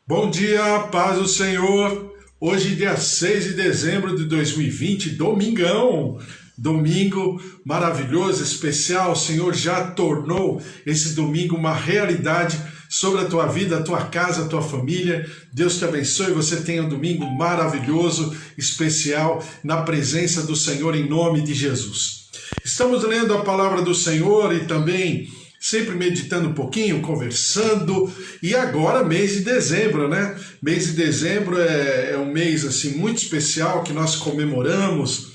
Bom dia, paz do Senhor. Hoje, dia 6 de dezembro de 2020, domingão. Domingo maravilhoso, especial. O Senhor já tornou esse domingo uma realidade sobre a tua vida, a tua casa, a tua família. Deus te abençoe. Você tenha um domingo maravilhoso, especial, na presença do Senhor, em nome de Jesus. Estamos lendo a palavra do Senhor e também sempre meditando um pouquinho, conversando, e agora mês de dezembro, né? Mês de dezembro é um mês assim muito especial que nós comemoramos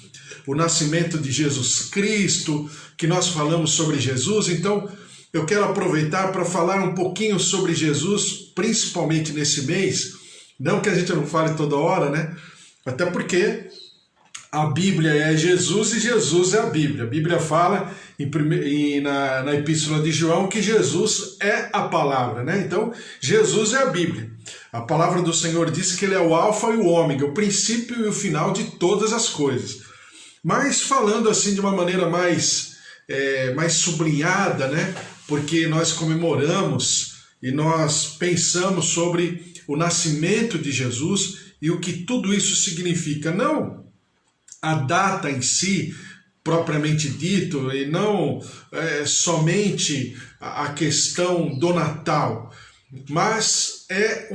o nascimento de Jesus Cristo, que nós falamos sobre Jesus. Então eu quero aproveitar para falar um pouquinho sobre Jesus, principalmente nesse mês, não que a gente não fale toda hora, né? Até porque a Bíblia é Jesus e Jesus é a Bíblia. A Bíblia fala na Epístola de João que Jesus é a palavra, né? Então, Jesus é a Bíblia. A palavra do Senhor diz que ele é o alfa e o ômega, o princípio e o final de todas as coisas. Mas falando assim de uma maneira mais sublinhada, né? Porque nós comemoramos e nós pensamos sobre o nascimento de Jesus e o que tudo isso significa. Não a data em si, propriamente dito, e não somente a questão do Natal, mas é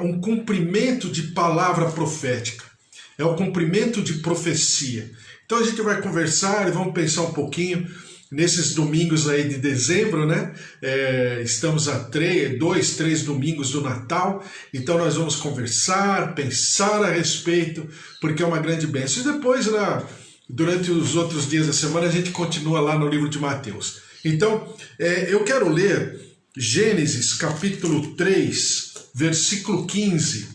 um cumprimento de palavra profética, é o cumprimento de profecia. Então a gente vai conversar e vamos pensar um pouquinho nesses domingos aí de dezembro, né? Estamos a 3 domingos do Natal, então nós vamos conversar, pensar a respeito, porque é uma grande bênção. E depois, durante os outros dias da semana, a gente continua lá no livro de Mateus. Então, eu quero ler Gênesis capítulo 3, versículo 15.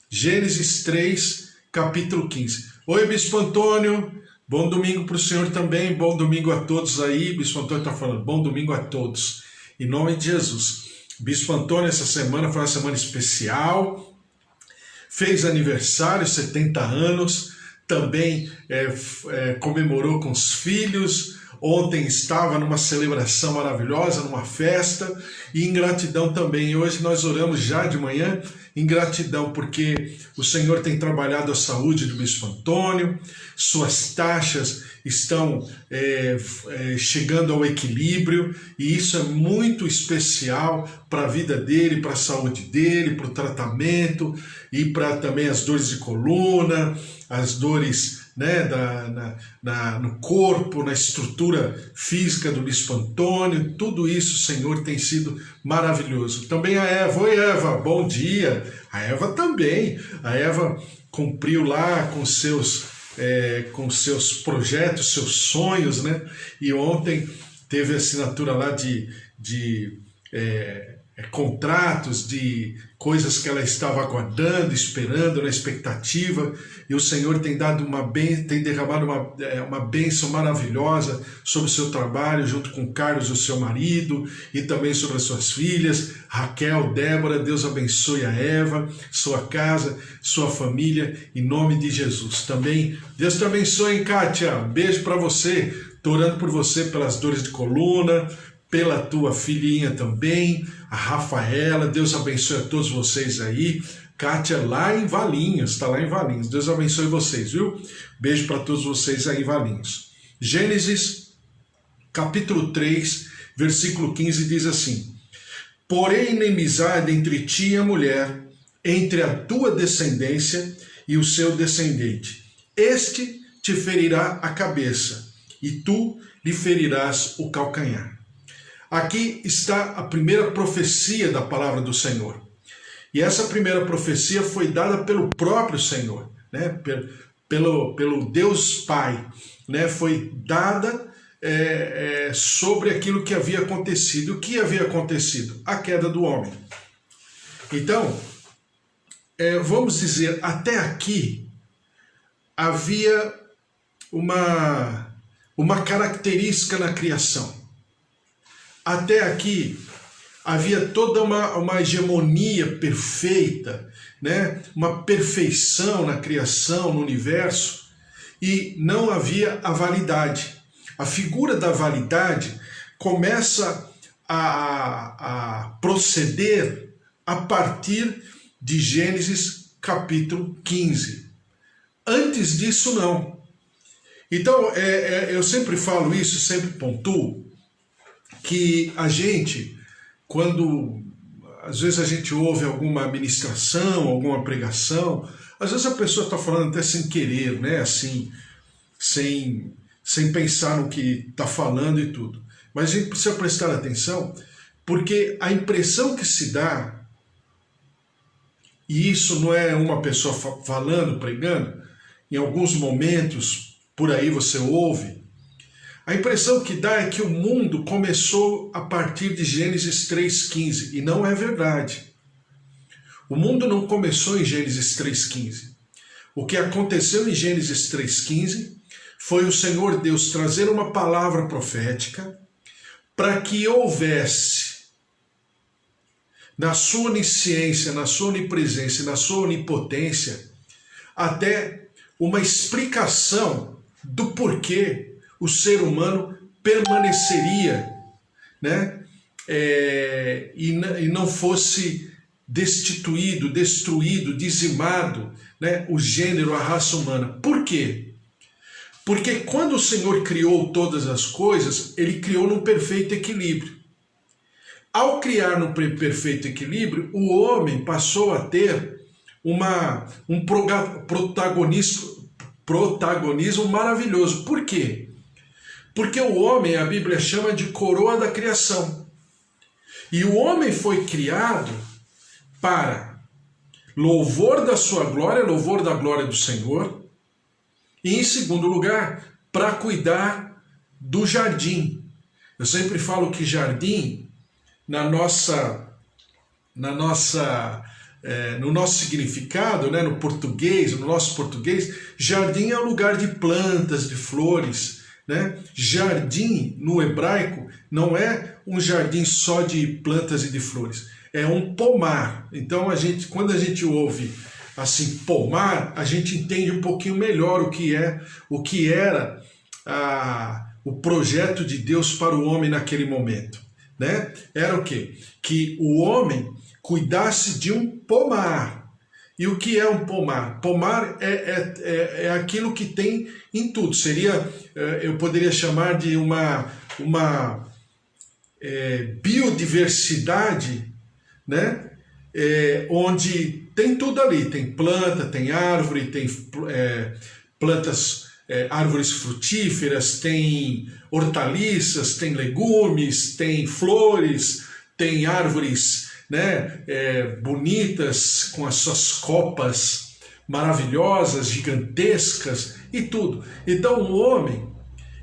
Gênesis 3, capítulo 15. Oi, Bispo Antônio. Bom domingo para o senhor também, bom domingo a todos aí. Bispo Antônio está falando, bom domingo a todos, em nome de Jesus. Bispo Antônio, essa semana foi uma semana especial, fez aniversário, 70 anos, também comemorou com os filhos. Ontem estava numa celebração maravilhosa, numa festa, e em gratidão também. Hoje nós oramos já de manhã em gratidão, porque o Senhor tem trabalhado a saúde do Bispo Antônio, suas taxas estão chegando ao equilíbrio, e isso é muito especial para a vida dele, para a saúde dele, para o tratamento, e para também as dores de coluna, as dores no corpo, na estrutura física do Bispo Antônio. Tudo isso, Senhor, tem sido maravilhoso. Também a Eva. Oi, Eva, bom dia. A Eva também. A Eva cumpriu lá com seus projetos, seus sonhos, né? E ontem teve assinatura lá de contratos, de coisas que ela estava aguardando, esperando, na expectativa, e o Senhor tem derramado uma bênção maravilhosa sobre o seu trabalho, junto com Carlos, o seu marido, e também sobre as suas filhas, Raquel, Débora. Deus abençoe a Eva, sua casa, sua família, em nome de Jesus. Também, Deus te abençoe, Kátia, um beijo para você, estou orando por você, pelas dores de coluna, pela tua filhinha também, a Rafaela. Deus abençoe a todos vocês aí. Kátia lá em Valinhos, está lá em Valinhos. Deus abençoe vocês, viu? Beijo para todos vocês aí em Valinhos. Gênesis, capítulo 3, versículo 15 diz assim: porém, inimizade entre ti e a mulher, entre a tua descendência e o seu descendente. Este te ferirá a cabeça, e tu lhe ferirás o calcanhar. Aqui está a primeira profecia da palavra do Senhor. E essa primeira profecia foi dada pelo próprio Senhor, né? pelo Deus Pai, né? Foi dada sobre aquilo que havia acontecido. O que havia acontecido? A queda do homem. Então, vamos dizer, até aqui havia uma característica na criação. Até aqui havia toda uma hegemonia perfeita, né? Uma perfeição na criação, no universo, e não havia a validade. A figura da validade começa a proceder a partir de Gênesis capítulo 15. Antes disso, não. Então, eu sempre falo isso, sempre pontuo, que a gente, quando às vezes a gente ouve alguma ministração, alguma pregação, às vezes a pessoa está falando até sem querer, né? Assim, sem pensar no que está falando e tudo. Mas a gente precisa prestar atenção, porque a impressão que se dá, e isso não é uma pessoa falando, pregando, em alguns momentos por aí você ouve, a impressão que dá é que o mundo começou a partir de Gênesis 3,15, e não é verdade. O mundo não começou em Gênesis 3,15. O que aconteceu em Gênesis 3,15 foi o Senhor Deus trazer uma palavra profética para que houvesse, na sua onisciência, na sua onipresença, na sua onipotência, até uma explicação do porquê o ser humano permaneceria, né? E não fosse destituído, destruído, dizimado, né? O gênero, a raça humana. Por quê? Porque quando o Senhor criou todas as coisas, Ele criou num perfeito equilíbrio. Ao criar no perfeito equilíbrio, o homem passou a ter um protagonismo maravilhoso. Por quê? Porque o homem, a Bíblia chama de coroa da criação. E o homem foi criado para louvor da sua glória, louvor da glória do Senhor, e em segundo lugar, para cuidar do jardim. Eu sempre falo que jardim, no nosso significado, né, no português, no nosso português, jardim é um lugar de plantas, de flores, né? Jardim, no hebraico, não é um jardim só de plantas e de flores, é um pomar. Então, quando a gente ouve assim, pomar, a gente entende um pouquinho melhor o que era o projeto de Deus para o homem naquele momento, né? Era o quê? Que o homem cuidasse de um pomar. E o que é um pomar? Pomar é aquilo que tem em tudo. Eu poderia chamar de uma biodiversidade, né? Onde tem tudo ali. Tem planta, tem árvore, tem plantas, árvores frutíferas, tem hortaliças, tem legumes, tem flores, tem árvores, né, bonitas, com as suas copas maravilhosas, gigantescas e tudo. Então o homem,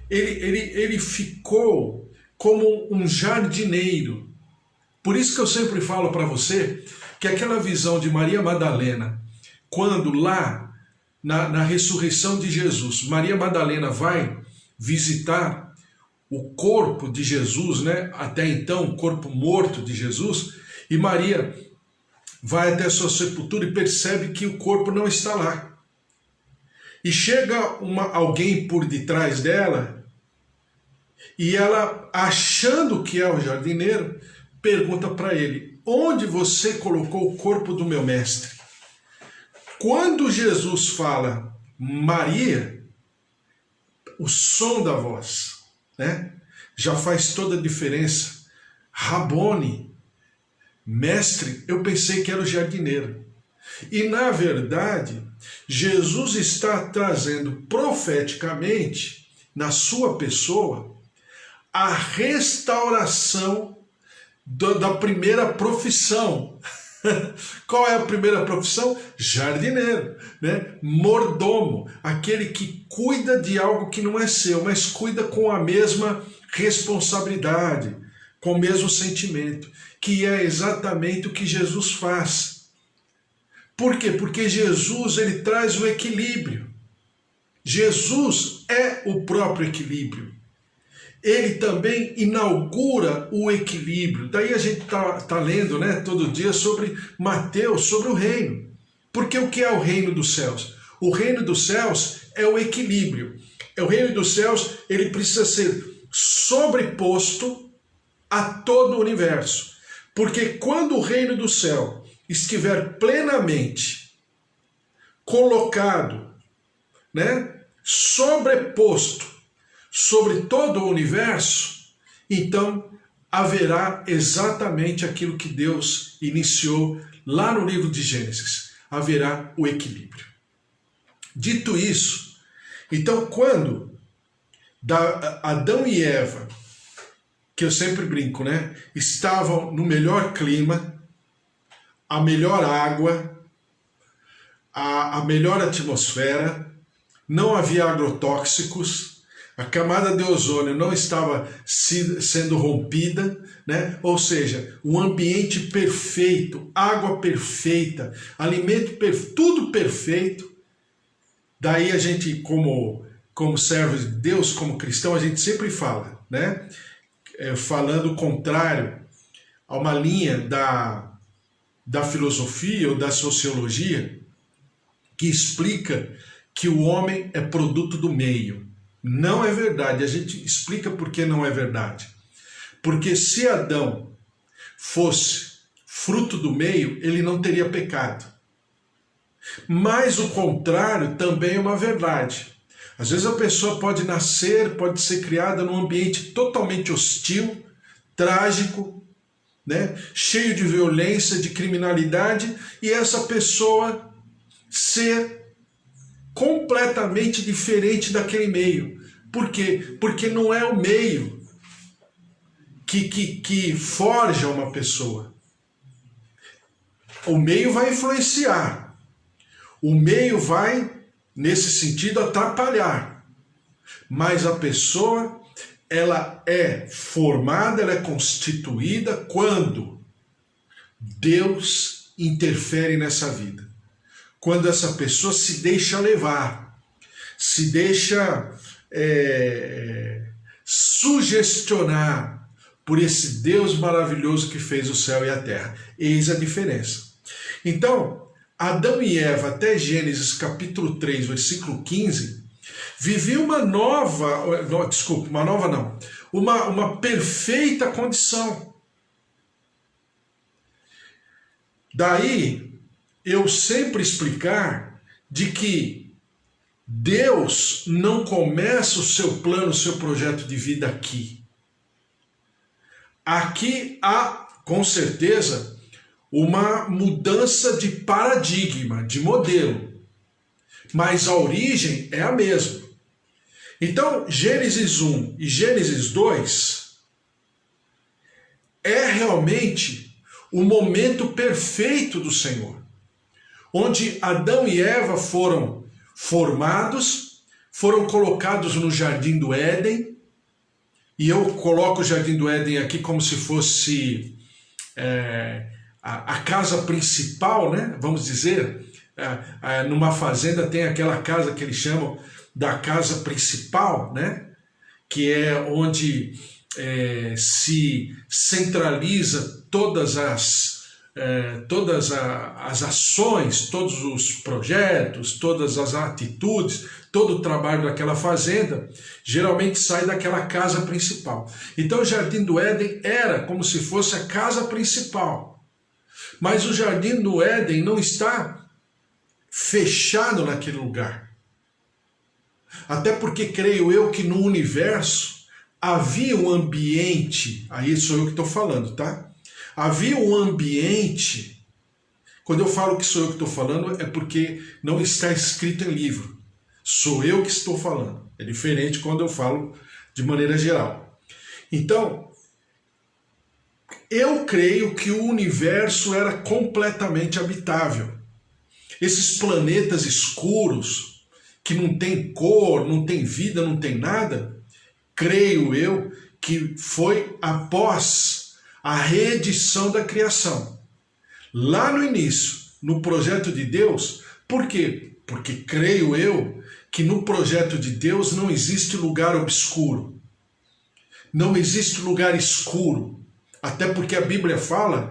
ele ficou como um jardineiro. Por isso que eu sempre falo para você que aquela visão de Maria Madalena, quando lá na ressurreição de Jesus, Maria Madalena vai visitar o corpo de Jesus, né, até então o corpo morto de Jesus, e Maria vai até a sua sepultura e percebe que o corpo não está lá. E chega alguém por detrás dela, e ela, achando que é o jardineiro, pergunta para ele: onde você colocou o corpo do meu mestre? Quando Jesus fala Maria, o som da voz, né, já faz toda a diferença. Rabone, mestre, eu pensei que era o jardineiro. E na verdade, Jesus está trazendo profeticamente, na sua pessoa, a restauração da primeira profissão. Qual é a primeira profissão? Jardineiro, né? Mordomo, aquele que cuida de algo que não é seu, mas cuida com a mesma responsabilidade, com o mesmo sentimento, que é exatamente o que Jesus faz. Por quê? Porque Jesus, ele traz o equilíbrio. Jesus é o próprio equilíbrio. Ele também inaugura o equilíbrio. Daí a gente tá lendo, né, todo dia sobre Mateus, sobre o reino. Porque o que é o reino dos céus? O reino dos céus é o equilíbrio. O reino dos céus, ele precisa ser sobreposto a todo o universo. Porque quando o reino do céu estiver plenamente colocado, né, sobreposto sobre todo o universo, então haverá exatamente aquilo que Deus iniciou lá no livro de Gênesis. Haverá o equilíbrio. Dito isso, então quando Adão e Eva, que eu sempre brinco, né, estavam no melhor clima, a melhor água, a melhor atmosfera, não havia agrotóxicos, a camada de ozônio não estava sendo rompida, né? Ou seja, um ambiente perfeito, água perfeita, alimento perfeito, tudo perfeito. Daí a gente, como servo de Deus, como cristão, a gente sempre fala, né? Falando o contrário a uma linha da filosofia ou da sociologia que explica que o homem é produto do meio. Não é verdade. A gente explica por que não é verdade. Porque se Adão fosse fruto do meio, ele não teria pecado. Mas o contrário também é uma verdade. Às vezes a pessoa pode nascer, pode ser criada num ambiente totalmente hostil, trágico, né? Cheio de violência, de criminalidade, e essa pessoa ser completamente diferente daquele meio. Por quê? Porque não é o meio que forja uma pessoa. O meio vai influenciar. O meio vai, nesse sentido, atrapalhar. Mas a pessoa, ela é formada, ela é constituída quando Deus interfere nessa vida. Quando essa pessoa se deixa levar, se deixa sugestionar por esse Deus maravilhoso que fez o céu e a terra. Eis a diferença. Então, Adão e Eva, até Gênesis capítulo 3, versículo 15, viviam uma perfeita condição. Daí, eu sempre explicar de que Deus não começa o seu plano, o seu projeto de vida aqui. Aqui há, com certeza, uma mudança de paradigma, de modelo. Mas a origem é a mesma. Então, Gênesis 1 e Gênesis 2 é realmente o momento perfeito do Senhor, onde Adão e Eva foram formados, foram colocados no Jardim do Éden, e eu coloco o Jardim do Éden aqui como se fosse a casa principal, né? Vamos dizer, numa fazenda tem aquela casa que eles chamam da casa principal, né? Que é onde se centraliza todas as ações, todos os projetos, todas as atitudes, todo o trabalho daquela fazenda, geralmente sai daquela casa principal. Então o Jardim do Éden era como se fosse a casa principal. Mas o Jardim do Éden não está fechado naquele lugar. Até porque creio eu que no universo havia um ambiente, aí sou eu que estou falando, tá? Havia um ambiente, quando eu falo que sou eu que estou falando, é porque não está escrito em livro. Sou eu que estou falando. É diferente quando eu falo de maneira geral. Então, eu creio que o universo era completamente habitável. Esses planetas escuros, que não tem cor, não tem vida, não tem nada, creio eu que foi após a reedição da criação. Lá no início, no projeto de Deus, por quê? Porque creio eu que no projeto de Deus não existe lugar obscuro. Não existe lugar escuro. Até porque a Bíblia fala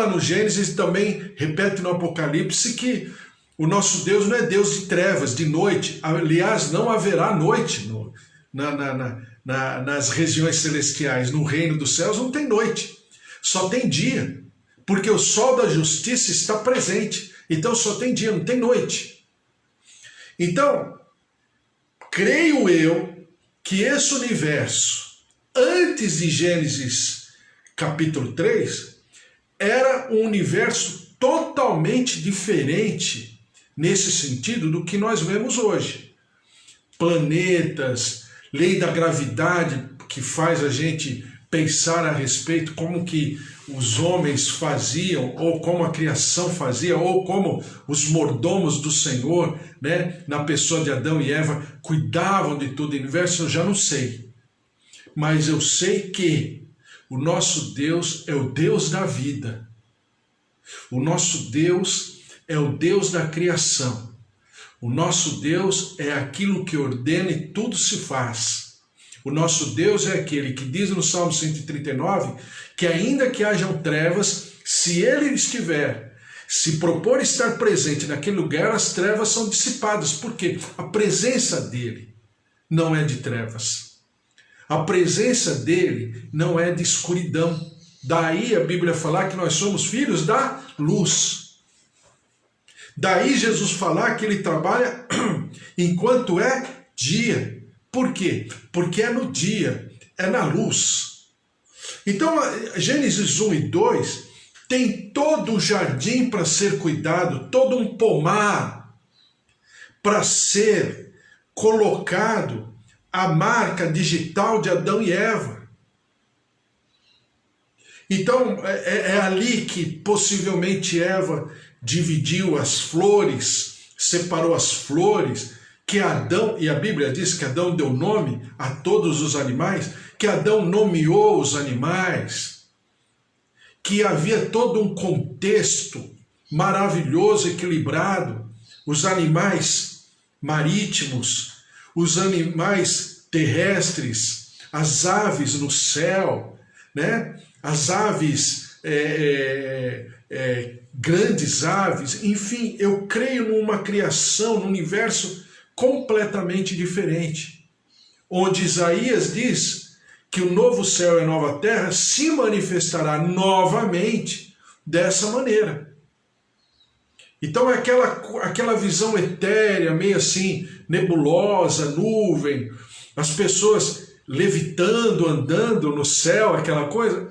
no Gênesis e também repete no Apocalipse que o nosso Deus não é Deus de trevas, de noite. Aliás, não haverá noite nas regiões celestiais. No reino dos céus não tem noite. Só tem dia, porque o sol da justiça está presente. Então só tem dia, não tem noite. Então, creio eu que esse universo, antes de Gênesis capítulo 3, era um universo totalmente diferente nesse sentido do que nós vemos hoje. Planetas, lei da gravidade que faz a gente pensar a respeito como que os homens faziam, ou como a criação fazia, ou como os mordomos do Senhor, né, na pessoa de Adão e Eva, cuidavam de todo o universo, eu já não sei. Mas eu sei que o nosso Deus é o Deus da vida. O nosso Deus é o Deus da criação. O nosso Deus é aquilo que ordena e tudo se faz. O nosso Deus é aquele que diz no Salmo 139 que ainda que hajam trevas, se Ele estiver, se propor estar presente naquele lugar, as trevas são dissipadas. Por quê? A presença dEle não é de trevas. A presença dEle não é de escuridão. Daí a Bíblia falar que nós somos filhos da luz. Daí Jesus falar que Ele trabalha enquanto é dia. Por quê? Porque é no dia, é na luz. Então, Gênesis 1 e 2 tem todo um jardim para ser cuidado, todo um pomar para ser colocado a marca digital de Adão e Eva. Então, é ali que possivelmente Eva dividiu as flores, separou as flores, que Adão, e a Bíblia diz que Adão deu nome a todos os animais, que Adão nomeou os animais, que havia todo um contexto maravilhoso, equilibrado, os animais marítimos, os animais terrestres, as aves no céu, né? As aves, grandes aves, enfim, eu creio numa criação, num universo completamente diferente, onde Isaías diz que o novo céu e a nova terra se manifestará novamente dessa maneira. Então é aquela visão etérea, meio assim, nebulosa, nuvem, as pessoas levitando, andando no céu, aquela coisa,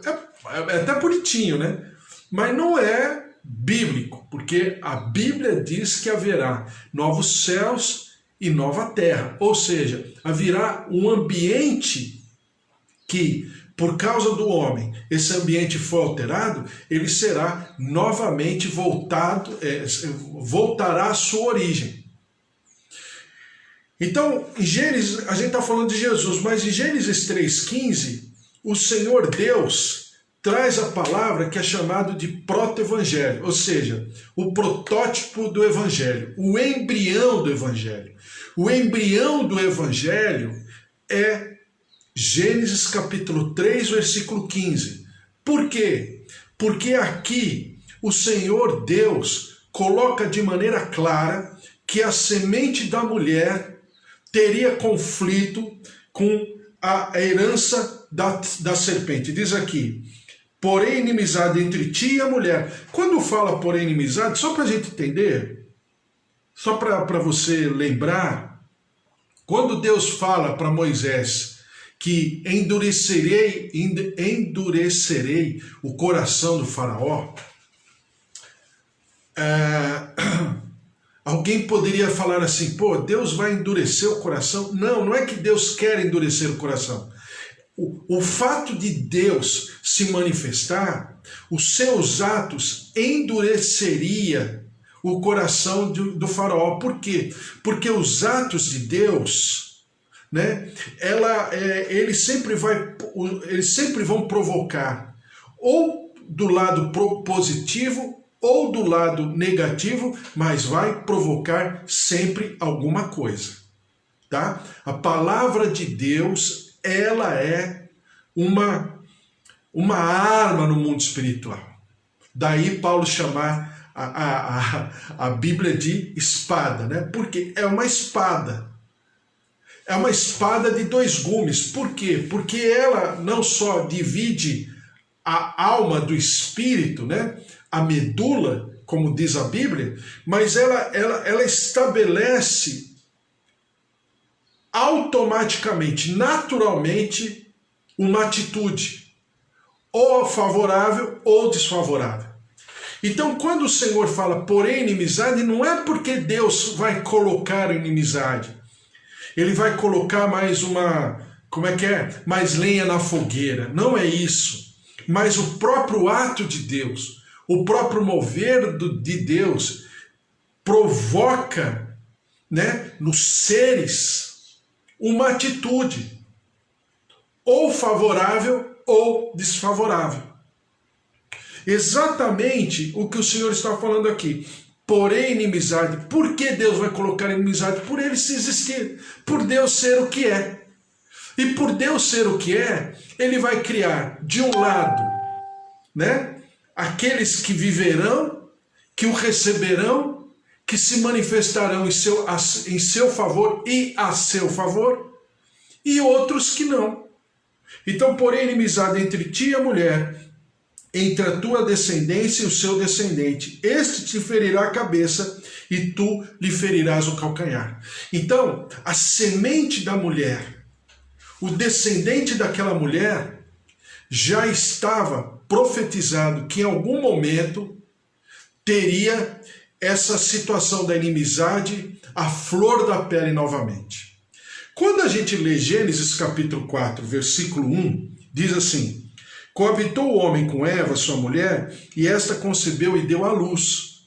é até bonitinho, né? Mas não é bíblico, porque a Bíblia diz que haverá novos céus e nova terra, ou seja, haverá um ambiente que, por causa do homem, esse ambiente foi alterado, ele será novamente voltará à sua origem. Então, em Gênesis, a gente está falando de Jesus, mas em Gênesis 3,15, o Senhor Deus traz a palavra que é chamado de proto-evangelho, ou seja, o protótipo do evangelho, o embrião do evangelho. O embrião do evangelho é Gênesis capítulo 3, versículo 15. Por quê? Porque aqui o Senhor Deus coloca de maneira clara que a semente da mulher teria conflito com a herança da serpente. Diz aqui, porém inimizade entre ti e a mulher. Quando fala porém inimizade, só para a gente entender, só para você lembrar, quando Deus fala para Moisés que endurecerei o coração do faraó, alguém poderia falar assim, pô, Deus vai endurecer o coração? Não, não é que Deus quer endurecer o coração. O fato de Deus se manifestar, os seus atos endureceria o coração do faraó. Por quê? Porque os atos de Deus, né, eles sempre vão provocar ou do lado positivo ou do lado negativo, mas vai provocar sempre alguma coisa, tá? A palavra de Deus, ela é uma arma no mundo espiritual. Daí Paulo chamar a Bíblia de espada, né? Porque é uma espada. É uma espada de dois gumes. Por quê? Porque ela não só divide a alma do espírito, né? A medula, como diz a Bíblia, mas ela estabelece automaticamente, naturalmente, uma atitude, ou favorável ou desfavorável. Então, quando o Senhor fala, porém, inimizade, não é porque Deus vai colocar inimizade. Ele vai colocar mais mais lenha na fogueira. Não é isso. Mas o próprio ato de Deus, o próprio mover de Deus, provoca, né, nos seres uma atitude, ou favorável ou desfavorável. Exatamente o que o Senhor está falando aqui. Porém, inimizade. Por que Deus vai colocar inimizade? Por ele se existir. Por Deus ser o que é. E por Deus ser o que é, ele vai criar, de um lado, né, aqueles que viverão, que o receberão, que se manifestarão em seu favor e a seu favor, e outros que não. Então, porém, inimizade entre ti e a mulher, entre a tua descendência e o seu descendente. Este te ferirá a cabeça e tu lhe ferirás o calcanhar. Então, a semente da mulher, o descendente daquela mulher, já estava profetizado que em algum momento teria essa situação da inimizade à flor da pele novamente. Quando a gente lê Gênesis capítulo 4, versículo 1, diz assim: coabitou o homem com Eva, sua mulher, e esta concebeu e deu à luz.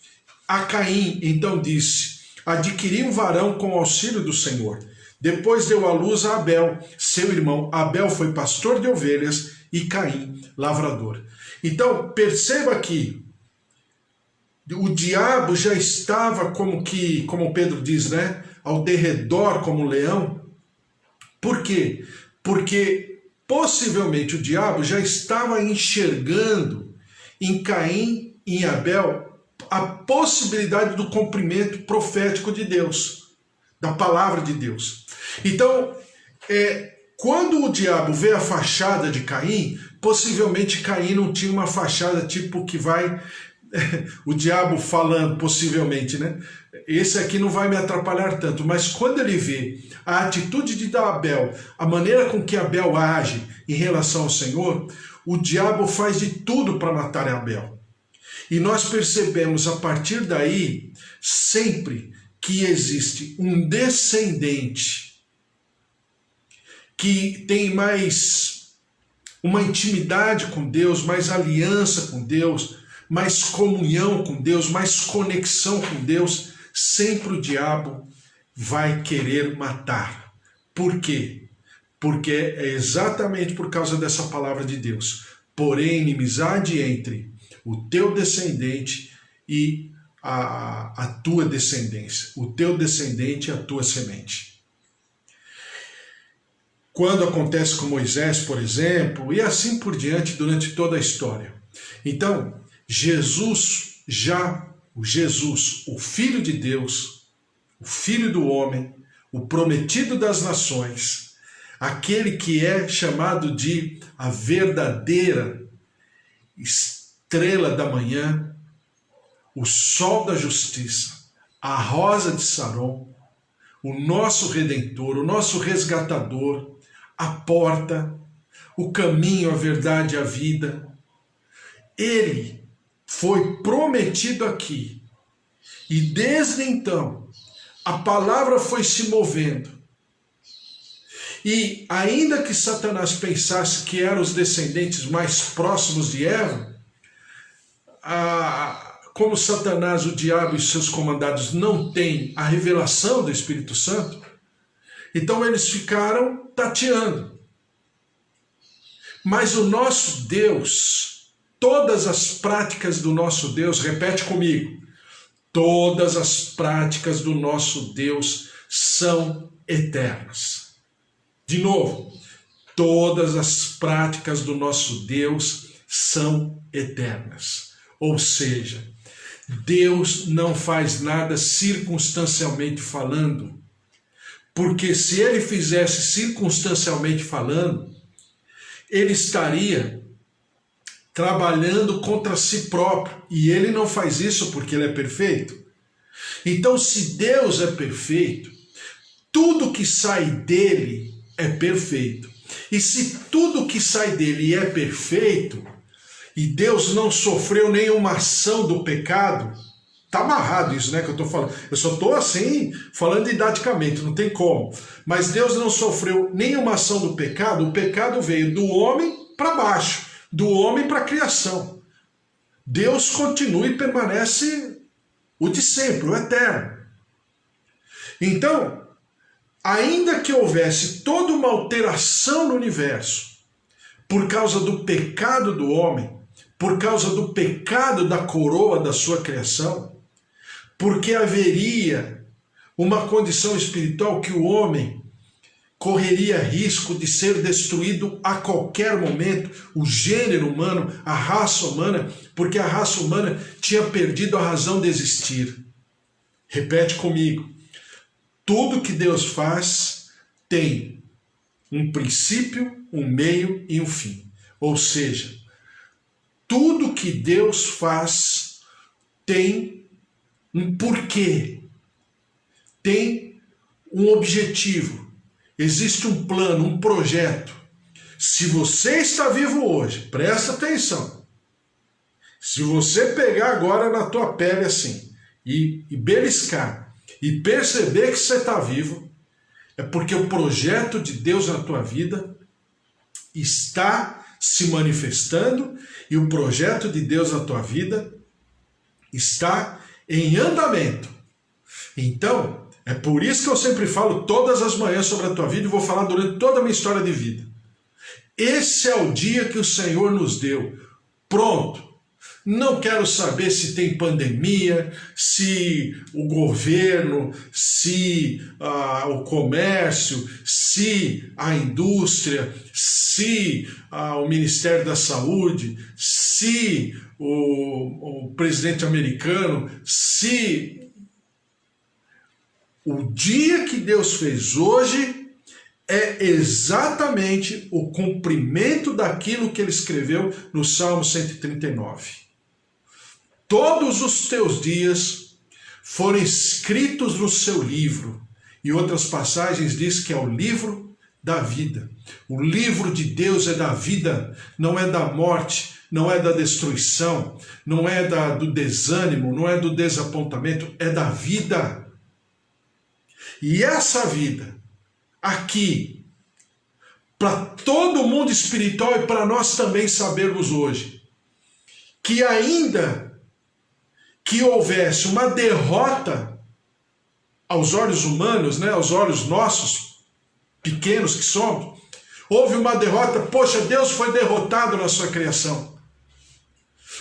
A Caim então disse: adquiri um varão com o auxílio do Senhor. Depois deu à luz a Abel, seu irmão. Abel foi pastor de ovelhas e Caim lavrador. Então, perceba que o diabo já estava como Pedro diz, né, ao derredor como um leão. Por quê? Porque possivelmente o diabo já estava enxergando em Caim e em Abel a possibilidade do cumprimento profético de Deus, da palavra de Deus. Então, quando o diabo vê a fachada de Caim, possivelmente Caim não tinha uma fachada tipo que vai... o diabo falando, possivelmente, né? Esse aqui não vai me atrapalhar tanto, mas quando ele vê a atitude de Abel, a maneira com que Abel age em relação ao Senhor, o diabo faz de tudo para matar Abel. E nós percebemos a partir daí, sempre que existe um descendente que tem mais uma intimidade com Deus, mais aliança com Deus, mais comunhão com Deus, mais conexão com Deus, sempre o diabo vai querer matar. Por quê? Porque é exatamente por causa dessa palavra de Deus. Porém, inimizade entre o teu descendente e a tua descendência. O teu descendente e a tua semente. Quando acontece com Moisés, por exemplo, e assim por diante durante toda a história. Então, Jesus, o Filho de Deus, o Filho do homem, o prometido das nações, aquele que é chamado de a verdadeira estrela da manhã, o sol da justiça, a rosa de Saron, o nosso Redentor, o nosso resgatador, a porta, o caminho, a verdade e a vida. Ele foi prometido aqui. E desde então, a palavra foi se movendo. E ainda que Satanás pensasse que eram os descendentes mais próximos de Eva, como Satanás, o diabo e seus comandados não têm a revelação do Espírito Santo, então eles ficaram tateando. Mas o nosso Deus, todas as práticas do nosso Deus, repete comigo, todas as práticas do nosso Deus são eternas. De novo, todas as práticas do nosso Deus são eternas. Ou seja, Deus não faz nada circunstancialmente falando, porque se ele fizesse circunstancialmente falando, ele estaria trabalhando contra si próprio. E ele não faz isso porque ele é perfeito. Então, se Deus é perfeito, tudo que sai dele é perfeito. E se tudo que sai dele é perfeito, e Deus não sofreu nenhuma ação do pecado, tá amarrado isso, né, que eu tô falando. Eu só tô assim, falando didaticamente, não tem como. Mas Deus não sofreu nenhuma ação do pecado, o pecado veio do homem para baixo, do homem para a criação. Deus continua e permanece o de sempre, o eterno. Então, ainda que houvesse toda uma alteração no universo, por causa do pecado do homem, por causa do pecado da coroa da sua criação, porque haveria uma condição espiritual que o homem correria risco de ser destruído a qualquer momento, o gênero humano, a raça humana, porque a raça humana tinha perdido a razão de existir. Repete comigo. Tudo que Deus faz tem um princípio, um meio e um fim. Ou seja, tudo que Deus faz tem um porquê, tem um objetivo, existe um plano, um projeto. Se você está vivo hoje, presta atenção. Se você pegar agora na tua pele assim e beliscar e perceber que você está vivo, é porque o projeto de Deus na tua vida está se manifestando e o projeto de Deus na tua vida está em andamento. Então, é por isso que eu sempre falo todas as manhãs sobre a tua vida e vou falar durante toda a minha história de vida. Esse é o dia que o Senhor nos deu. Pronto. Não quero saber se tem pandemia, se o governo, se o comércio, se a indústria, se o Ministério da Saúde, se o presidente americano, se o dia que Deus fez hoje é exatamente o cumprimento daquilo que ele escreveu no Salmo 139. Todos os teus dias foram escritos no seu livro. Em outras passagens diz que é o livro da vida. O livro de Deus é da vida, não é da morte, não é da destruição, não é do desânimo, não é do desapontamento, é da vida. E essa vida, aqui, para todo o mundo espiritual e para nós também sabermos hoje, que ainda que houvesse uma derrota aos olhos humanos, né, aos olhos nossos, pequenos que somos, houve uma derrota, poxa, Deus foi derrotado na sua criação.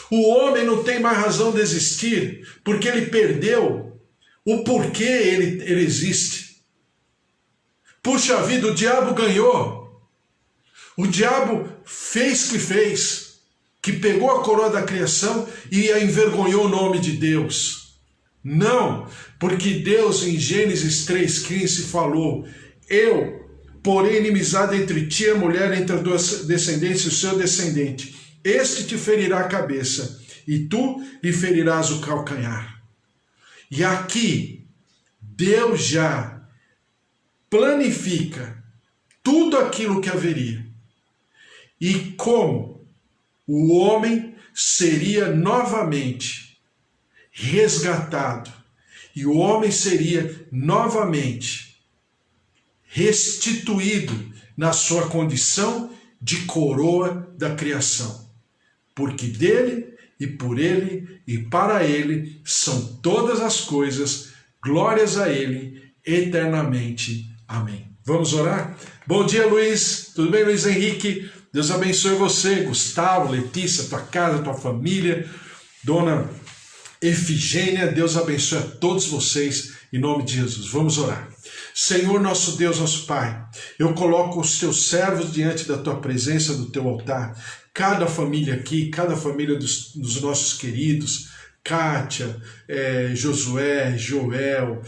O homem não tem mais razão de existir, porque ele perdeu o porquê ele existe. Puxa vida, o diabo ganhou. O diabo fez que fez. Que pegou a coroa da criação e a envergonhou o nome de Deus. Não, porque Deus em Gênesis 3,15 falou: eu porém inimizade entre ti e a mulher, entre a tua descendência e o seu descendente. Este te ferirá a cabeça e tu lhe ferirás o calcanhar. E aqui Deus já planifica tudo aquilo que haveria. E como o homem seria novamente resgatado. E o homem seria novamente restituído na sua condição de coroa da criação. Porque dele e por ele e para ele são todas as coisas, glórias a ele eternamente. Amém. Vamos orar? Bom dia, Luiz. Tudo bem, Luiz Henrique? Deus abençoe você, Gustavo, Letícia, tua casa, tua família, Dona Efigênia, Deus abençoe a todos vocês, em nome de Jesus. Vamos orar. Senhor, nosso Deus, nosso Pai, eu coloco os teus servos diante da tua presença, do teu altar, cada família aqui, cada família dos nossos queridos, Kátia, Josué, Joel,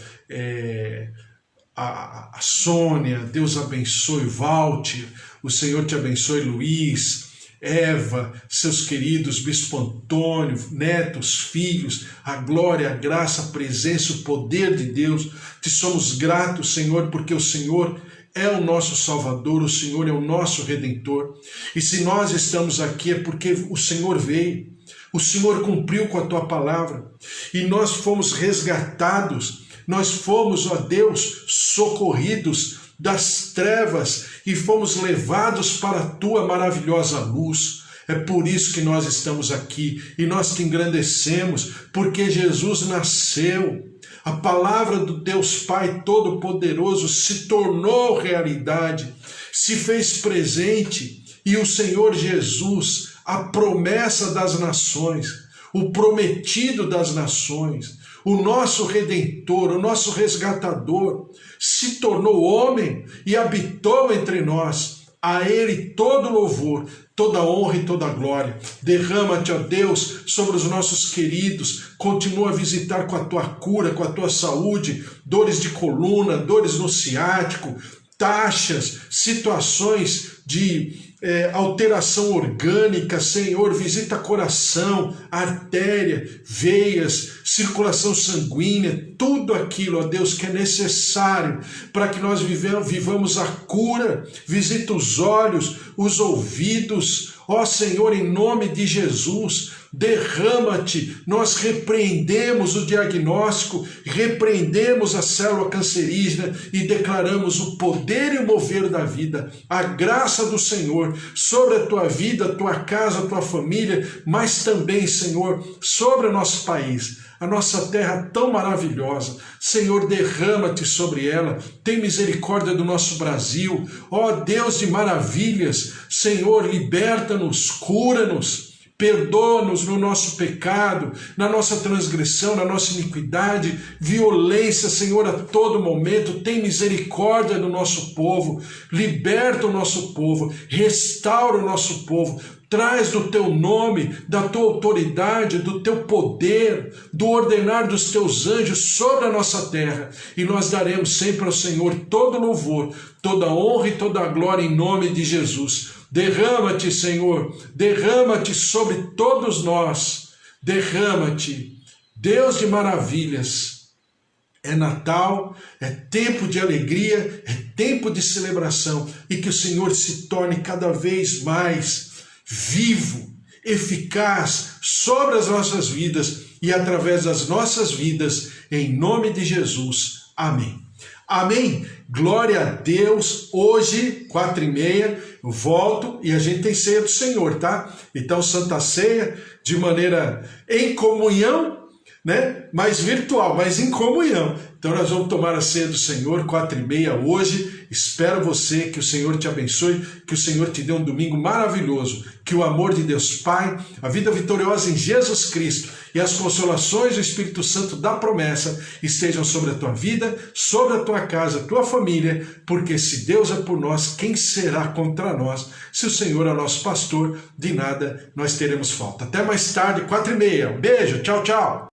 a Sônia, Deus abençoe, Walter, o Senhor te abençoe, Luiz, Eva, seus queridos, Bispo Antônio, netos, filhos, a glória, a graça, a presença, o poder de Deus. Te somos gratos, Senhor, porque o Senhor é o nosso Salvador, o Senhor é o nosso Redentor. E se nós estamos aqui é porque o Senhor veio, o Senhor cumpriu com a tua palavra e nós fomos resgatados, nós fomos, ó Deus, socorridos das trevas e fomos levados para a tua maravilhosa luz. É por isso que nós estamos aqui e nós te engrandecemos, porque Jesus nasceu. A palavra do Deus Pai Todo-Poderoso se tornou realidade, se fez presente, e o Senhor Jesus, a promessa das nações, o prometido das nações, o nosso Redentor, o nosso resgatador, se tornou homem e habitou entre nós. A Ele todo louvor, toda honra e toda glória. Derrama-te, ó Deus, sobre os nossos queridos. Continua a visitar com a tua cura, com a tua saúde, dores de coluna, dores no ciático, taxas, situações de alteração orgânica. Senhor, visita coração, artéria, veias, circulação sanguínea, tudo aquilo, ó Deus, que é necessário para que nós vivamos a cura. Visita os olhos, os ouvidos, ó Senhor, em nome de Jesus. Derrama-te, nós repreendemos o diagnóstico, repreendemos a célula cancerígena e declaramos o poder e o mover da vida, a graça do Senhor sobre a tua vida, a tua casa, a tua família, mas também, Senhor, sobre o nosso país, a nossa terra tão maravilhosa. Senhor, derrama-te sobre ela, tem misericórdia do nosso Brasil, ó Deus de maravilhas. Senhor, liberta-nos, cura-nos, perdoa-nos no nosso pecado, na nossa transgressão, na nossa iniquidade, violência, Senhor, a todo momento. Tem misericórdia do nosso povo, liberta o nosso povo, restaura o nosso povo, traz do teu nome, da tua autoridade, do teu poder, do ordenar dos teus anjos sobre a nossa terra, e nós daremos sempre ao Senhor todo louvor, toda honra e toda glória em nome de Jesus. Derrama-te, Senhor, derrama-te sobre todos nós, derrama-te, Deus de maravilhas. É Natal, é tempo de alegria, é tempo de celebração, e que o Senhor se torne cada vez mais vivo, eficaz sobre as nossas vidas e através das nossas vidas, em nome de Jesus. Amém. Amém? Glória a Deus. Hoje, 4h30, eu volto e a gente tem ceia do Senhor, tá? Então, Santa Ceia, de maneira em comunhão, né? Mais virtual, mas em comunhão. Então nós vamos tomar a ceia do Senhor, 4h30 hoje. Espero você, que o Senhor te abençoe, que o Senhor te dê um domingo maravilhoso, que o amor de Deus Pai, a vida vitoriosa em Jesus Cristo e as consolações do Espírito Santo da promessa estejam sobre a tua vida, sobre a tua casa, a tua família, porque se Deus é por nós, quem será contra nós? Se o Senhor é nosso pastor, de nada nós teremos falta. Até mais tarde, 4h30. Um beijo, tchau, tchau.